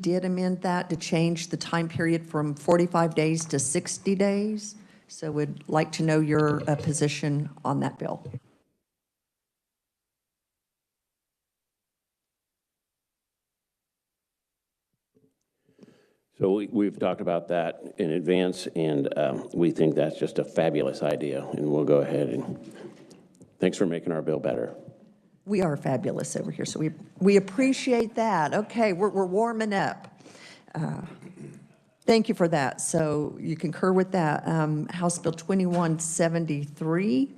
did amend that to change the time period from 45 days to 60 days. So we'd like to know your position on that bill. So we've talked about that in advance, and we think that's just a fabulous idea, and we'll go ahead and thanks for making our bill better. We are fabulous over here, so we appreciate that. Okay, we're warming up. Thank you for that. So you concur with that. House Bill 2173,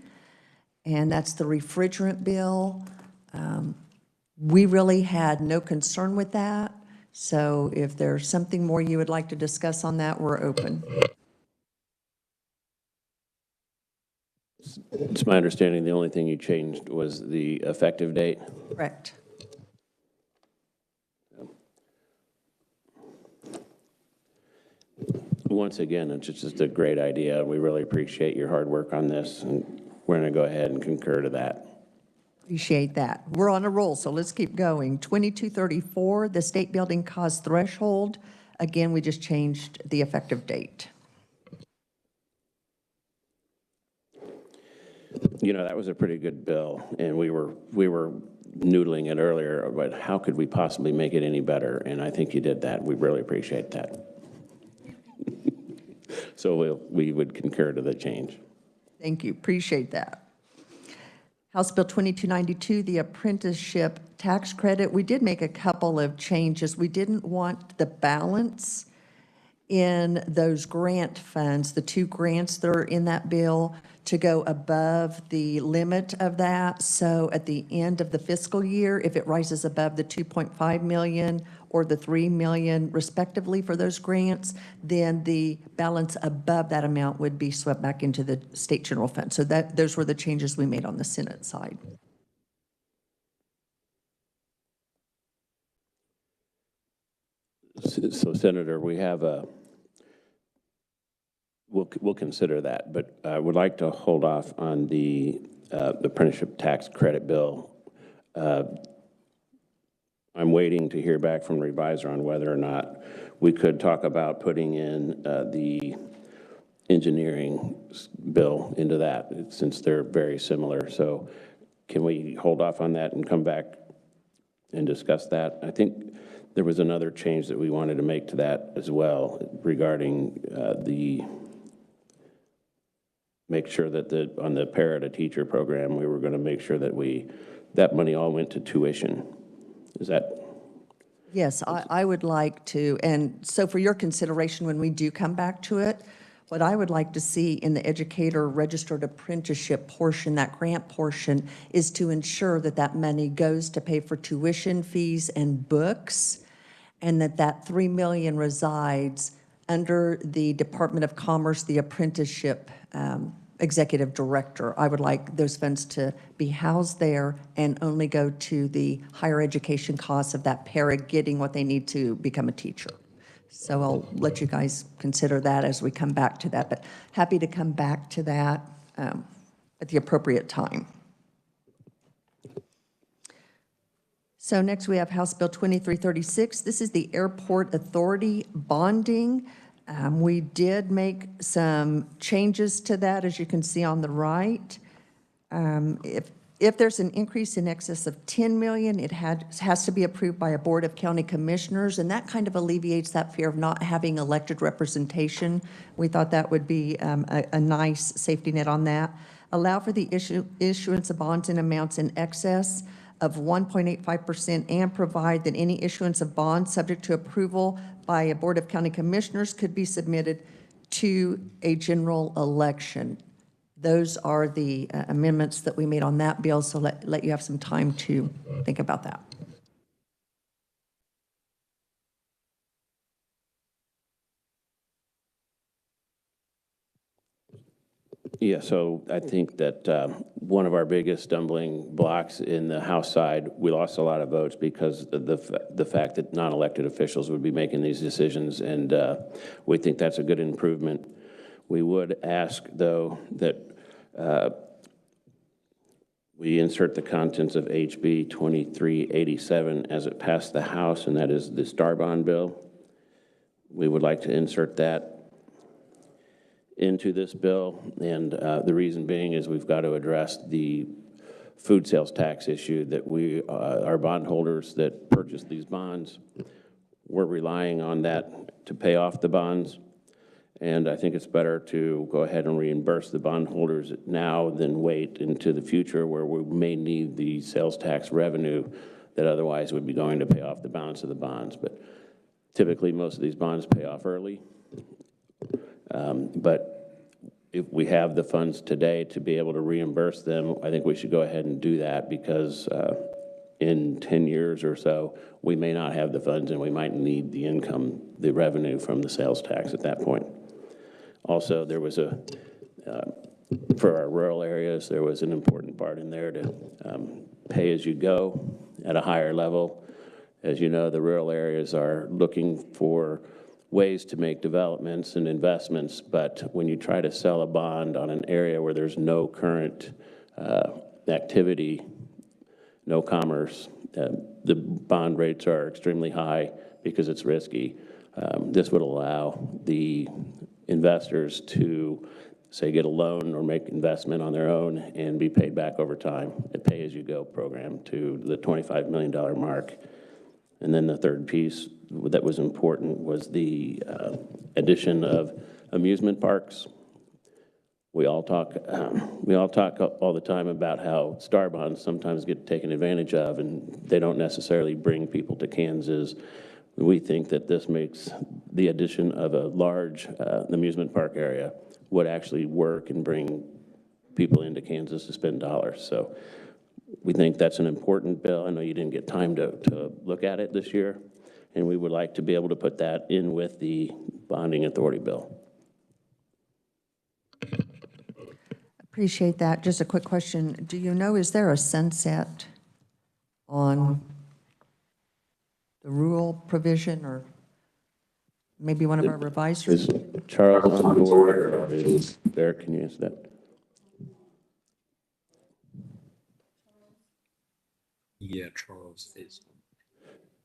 and that's the refrigerant bill. We really had no concern with that. So if there's something more you would like to discuss on that, we're open. It's my understanding the only thing you changed was the effective date. Correct. Once again, it's just a great idea. We really appreciate your hard work on this, and we're going to go ahead and concur to that. Appreciate that. We're on a roll, so let's keep going. 2234, the state building cost threshold. Again, we just changed the effective date. You know, that was a pretty good bill, and we were noodling it earlier, but how could we possibly make it any better? And I think you did that. We really appreciate that. So we would concur to the change. Thank you. Appreciate that. House Bill 2292, the apprenticeship tax credit. We did make a couple of changes. We didn't want the balance in those grant funds, the 2 grants that are in that bill, to go above the limit of that. So at the end of the fiscal year, if it rises above the 2.5 million or the 3 million respectively for those grants, then the balance above that amount would be swept back into the state general fund. So those were the changes we made on the Senate side. So Senator, we have a, we'll consider that, but I would like to hold off on the apprenticeship tax credit bill. I'm waiting to hear back from the revisor on whether or not we could talk about putting in the engineering bill into that, since they're very similar. So can we hold off on that and come back and discuss that? I think there was another change that we wanted to make to that as well regarding make sure that on the para-to-teacher program, we were going to make sure that that money all went to tuition. Is that? Yes, I would like to, and so for your consideration when we do come back to it, what I would like to see in the educator registered apprenticeship portion, that grant portion, is to ensure that that money goes to pay for tuition fees and books, and that 3 million resides under the Department of Commerce, the apprenticeship executive director. I would like those funds to be housed there and only go to the higher education costs of that para getting what they need to become a teacher. So I'll let you guys consider that as we come back to that, but happy to come back to that at the appropriate time. So next we have House Bill 2336. This is the Airport Authority bonding. We did make some changes to that, as you can see on the right. If there's an increase in excess of 10 million, it has to be approved by a board of county commissioners, and that kind of alleviates that fear of not having elected representation. We thought that would be a nice safety net on that. Allow for the issuance of bonds in amounts in excess of 1.85% and provide that any issuance of bonds subject to approval by a board of county commissioners could be submitted to a general election. Those are the amendments that we made on that bill, so let you have some time to think about that. Yeah, so I think that one of our biggest stumbling blocks in the House side, we lost a lot of votes because of the fact that non-elected officials would be making these decisions, and we think that's a good improvement. We would ask, though, that we insert the contents of HB 2387 as it passed the House, and that is the Star Bond bill. We would like to insert that into this bill, and the reason being is we've got to address the food sales tax issue that our bondholders that purchased these bonds, we're relying on that to pay off the bonds. And I think it's better to go ahead and reimburse the bondholders now than wait into the future where we may need the sales tax revenue that otherwise would be going to pay off the balance of the bonds. But typically, most of these bonds pay off early. But if we have the funds today to be able to reimburse them, I think we should go ahead and do that because in 10 years or so, we may not have the funds and we might need the income, the revenue from the sales tax at that point. Also, there was for our rural areas, there was an important part in there to pay as you go at a higher level. As you know, the rural areas are looking for ways to make developments and investments, but when you try to sell a bond on an area where there's no current activity, no commerce, the bond rates are extremely high because it's risky. This would allow the investors to, say, get a loan or make investment on their own and be paid back over time, a pay-as-you-go program to the $25 million mark. And then the third piece that was important was the addition of amusement parks. We all talk all the time about how star bonds sometimes get taken advantage of, and they don't necessarily bring people to Kansas. We think that this makes the addition of a large amusement park area would actually work and bring people into Kansas to spend dollars. So we think that's an important bill. I know you didn't get time to look at it this year, and we would like to be able to put that in with the bonding authority bill. Appreciate that. Just a quick question. Do you know, is there a sunset on the rural provision, or maybe one of our revisers? Is Charles on board, or is there? Can you answer that? Yeah, Charles is.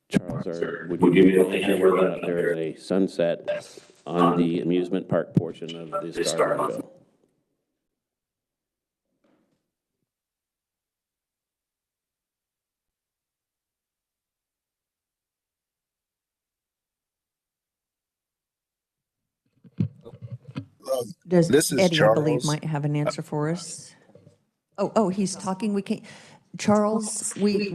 Charles, would you be able to handle whether or not there is a sunset on the amusement park portion of the Star Bond bill? Does This is Eddie, I believe, Charles. might have an answer for us? Oh, he's talking. We can't. Charles, we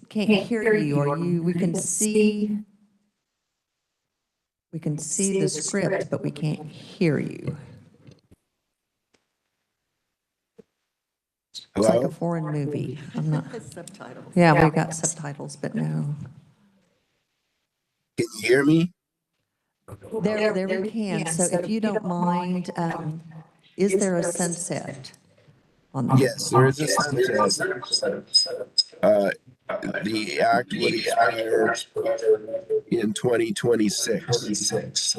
can't hear you. Are you? We can see. We can see the script, but we can't hear you. It's like a foreign movie. I'm not. Subtitles. Yeah, we got subtitles, but no. Can you hear me? There we can. So if you don't mind, is there a sunset on that? Yes, there is a sunset. The act would expire in 2026.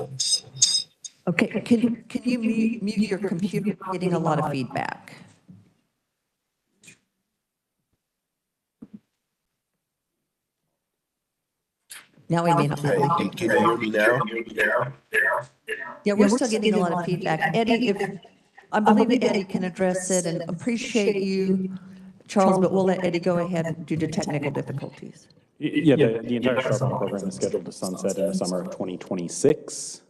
Okay, can you mute your computer? We're getting a lot of feedback. Now we may not be able to hear. Can you hear me now? Yeah, we're still getting a lot of feedback. Eddie, I believe Eddie can address it, and appreciate you, Charles, but we'll let Eddie go ahead due to technical difficulties. Yeah, the entire Star Bond program is scheduled to sunset in the summer of 2026.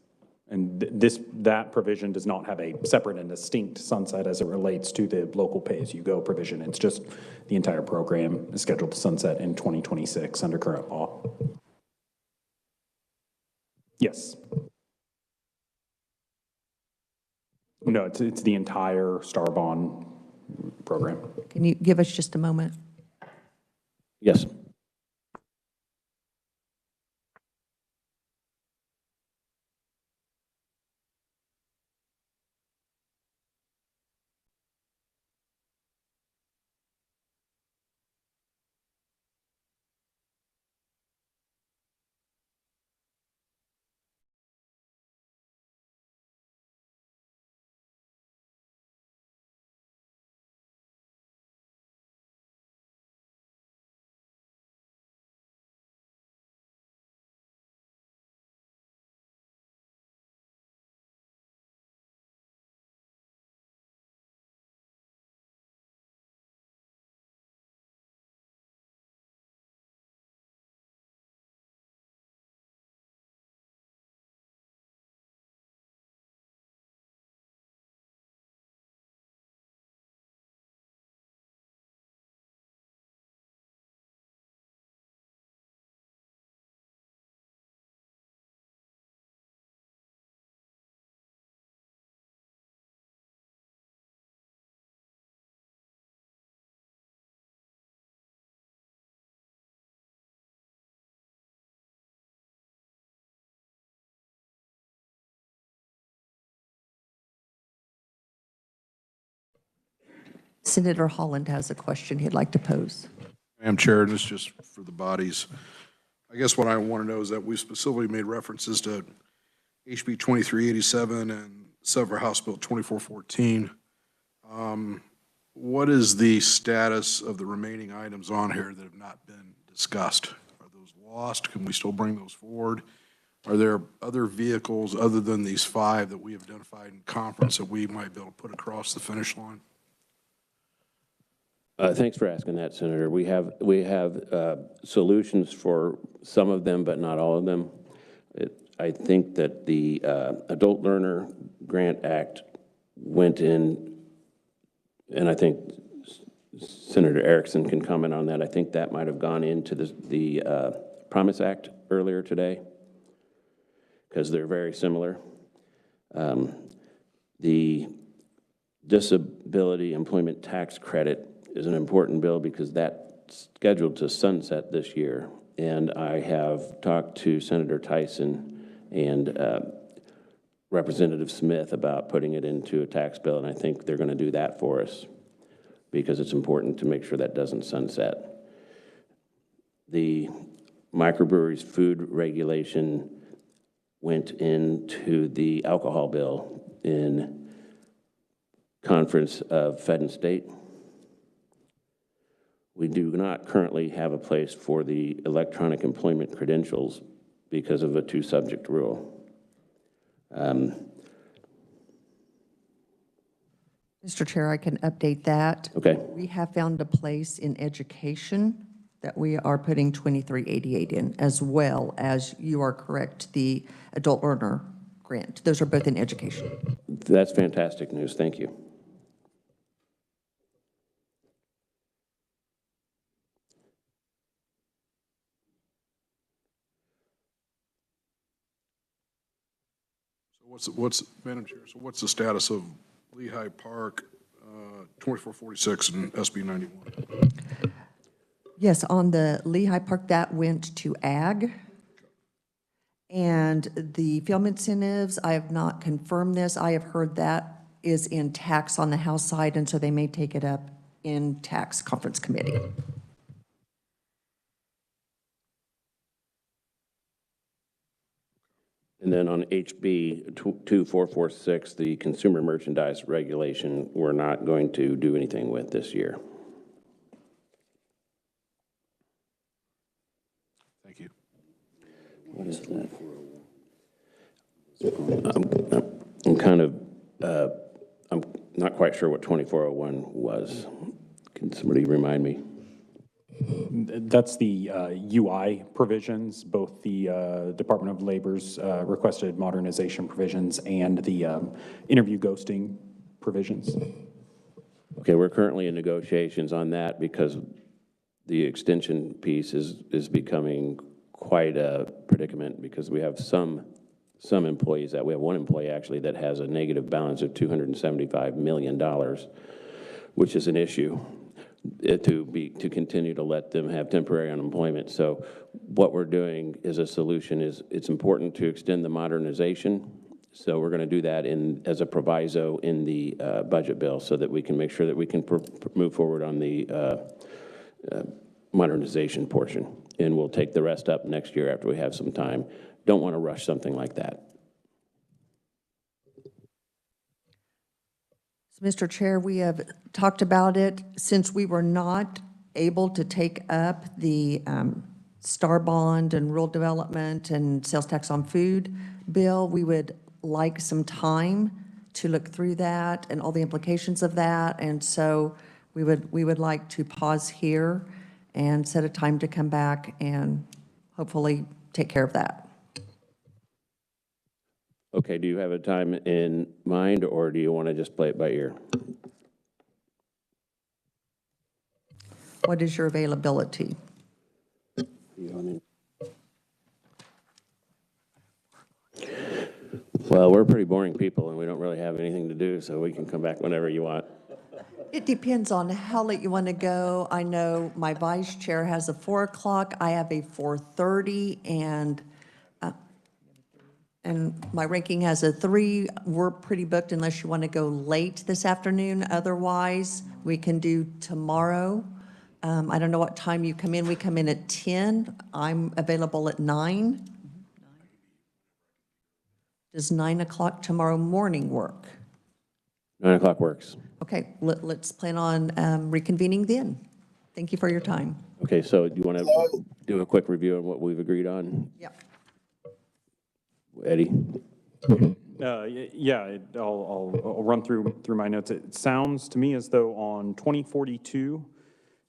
And that provision does not have a separate and distinct sunset as it relates to the local pay-as-you-go provision. It's just the entire program is scheduled to sunset in 2026 under current law. Yes. No, it's the entire Star Bond program. Can you give us just a moment? Yes. Senator Holland has a question he'd like to pose. Madam Chair, and this is just for the bodies. I guess what I want to know is that we specifically made references to HB 2387 and several House Bill 2414. What is the status of the remaining items on here that have not been discussed? Are those lost? Can we still bring those forward? Are there other vehicles other than these 5 that we have identified in conference that we might be able to put across the finish line? Thanks for asking that, Senator. We have solutions for some of them, but not all of them. I think that the Adult Learner Grant Act went in, and I think Senator Erickson can comment on that. I think that might have gone into the Promise Act earlier today, because they're very similar. The Disability Employment Tax Credit is an important bill because that's scheduled to sunset this year. And I have talked to Senator Tyson and Representative Smith about putting it into a tax bill, and I think they're going to do that for us because it's important to make sure that doesn't sunset. The microbreweries food regulation went into the alcohol bill in conference of Fed and State. We do not currently have a place for the electronic employment credentials because of a 2-subject rule. Mr. Chair, I can update that. Okay. We have found a place in education that we are putting 2388 in, as well as, you are correct, the Adult Learner Grant. Those are both in education. That's fantastic news. Thank you. Madam Chair, so what's the status of Lehigh Park, 2446 and SB 91? Yes, on the Lehigh Park, that went to ag. And the film incentives, I have not confirmed this. I have heard that is in tax on the House side, and so they may take it up in tax conference committee. And then on HB 2446, the consumer merchandise regulation, we're not going to do anything with this year. Thank you. What is that? I'm kind of, I'm not quite sure what 2401 was. Can somebody remind me? That's the UI provisions, both the Department of Labor's requested modernization provisions and the interview ghosting provisions. Okay, we're currently in negotiations on that because the extension piece is becoming quite a predicament because we have some employees we have one employee actually that has a negative balance of $275 million, which is an issue. To continue to let them have temporary unemployment. So what we're doing is a solution it's important to extend the modernization. So we're going to do that as a proviso in the budget bill so that we can make sure that we can move forward on the modernization portion. And we'll take the rest up next year after we have some time. Don't want to rush something like that. Mr. Chair, we have talked about it. Since we were not able to take up the STAR bond and rural development and sales tax on food bill, we would like some time to look through that and all the implications of that. And so we would like to pause here and set a time to come back and hopefully take care of that. Okay, do you have a time in mind, or do you want to just play it by ear? What is your availability? Well, we're pretty boring people, and we don't really have anything to do, so we can come back whenever you want. It depends on how late you want to go. I know my vice chair has a 4 o'clock. I have a 4:30, And my ranking has a 3. We're pretty booked unless you want to go late this afternoon. Otherwise, we can do tomorrow. I don't know what time you come in. We come in at 10. I'm available at 9. Does 9 o'clock tomorrow morning work? 9 o'clock works. Okay, let's plan on reconvening then. Thank you for your time. Okay, so do you want to do a quick review on what we've agreed on? Yep. Eddie? Yeah, I'll run through my notes. It sounds to me as though on 2042,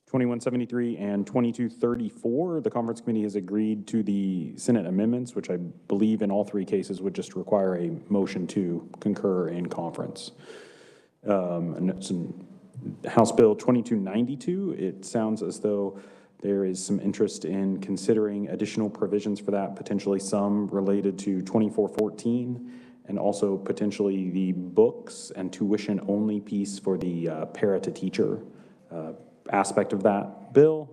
2173, and 2234, the conference committee has agreed to the Senate amendments, which I believe in all 3 cases would just require a motion to concur in conference. And it's in House Bill 2292, it sounds as though there is some interest in considering additional provisions for that, potentially some related to 2414, and also potentially the books and tuition-only piece for the para-to-teacher aspect of that bill.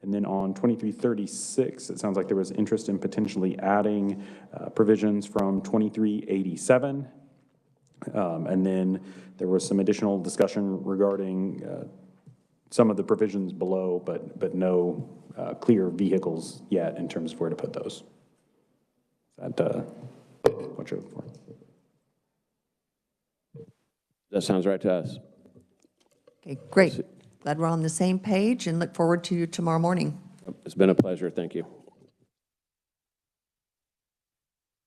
And then on 2336, it sounds like there was interest in potentially adding provisions from 2387. And then there was some additional discussion regarding some of the provisions below, but no clear vehicles yet in terms of where to put those. Is that what you're looking for? That sounds right to us. Okay, great. Glad we're on the same page and look forward to you tomorrow morning. It's been a pleasure. Thank you.